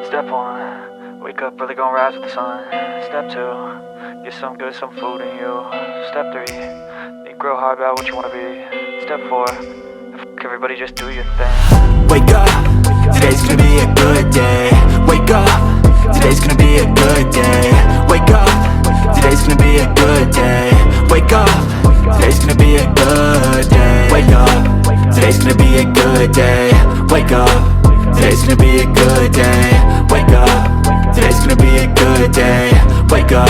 Step 1, wake up early, gonna rise with the sun. Step 2, get some good, some food in you. Step 3, think real hard about what you wanna be. Step 4, fuck everybody, just do your thing. Wake up, today's gonna be a good day. Wake up, today's gonna be a good day. Wake up, today's gonna be a good day. Wake up, today's gonna be a good day. Wake up, today's gonna be a good day. Wake up, today's gonna be a good day. Wake up, today's gonna be a good day. Wake up,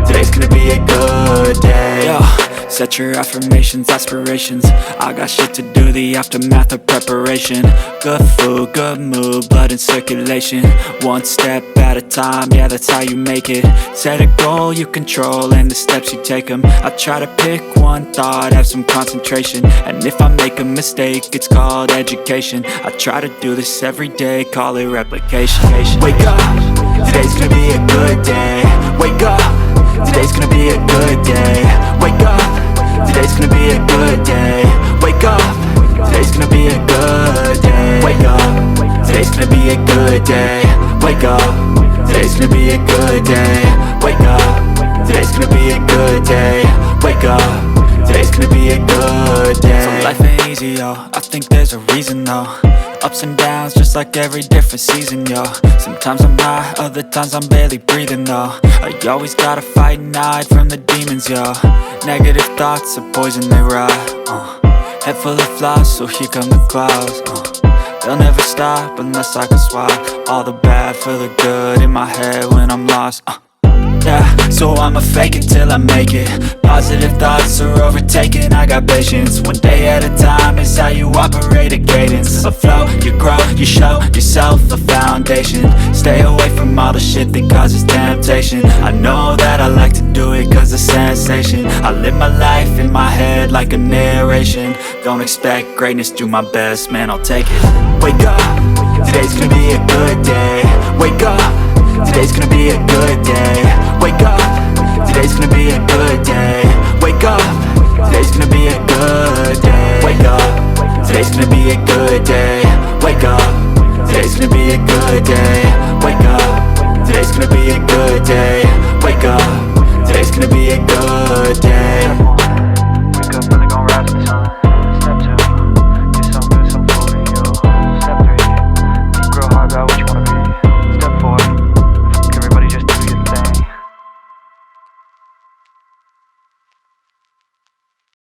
today's gonna be a good day. Yo, set your affirmations, aspirations. I got shit to do, the aftermath of preparation. Good food, good mood, blood in circulation. One step at a time, yeah, that's how you make it. Set a goal you control and the steps you take them. I try to pick one thought, have some concentration. And if I make a mistake, it's called education. I try to do this every day, call it replication. Wake up, today's gonna be a good day. Wake up, today's gonna be a good day. Wake up, today's gonna be a good day. Wake up, today's gonna be a good day. Wake up, today's gonna be a good day. Wake up, today's gonna be a good day. Wake up, today's gonna be a good day. Wake up, today's gonna be a good day. So life ain't easy, yo, I think there's a reason though. Ups and downs, just like every different season, yo. Sometimes I'm high, other times I'm barely breathing, though. I always gotta fight and hide from the demons, yo. Negative thoughts are poison, they rot. Head full of flies, so here come the clouds. They'll never stop unless I can swap all the bad for the good in my head when I'm lost. Yeah, so I'ma fake it till I make it. Positive thoughts are overtaken, I got patience. One day at a time is how you operate a cadence. A flow, you grow, you show yourself a foundation. Stay away from all the shit that causes temptation. I know that I like to do it cause it's sensation. I live my life in my head like a narration. Don't expect greatness, do my best, man, I'll take it. Wake up, today's gonna be a good day. Wake up, today's gonna be a good day. Wake up, today's gonna be a good day. Wake up, today's gonna be a good day. Wake up, today's gonna be a good day. Wake up, today's gonna be a good day. Wake up, today's gonna be a good day. Wake up, today's gonna be a good day.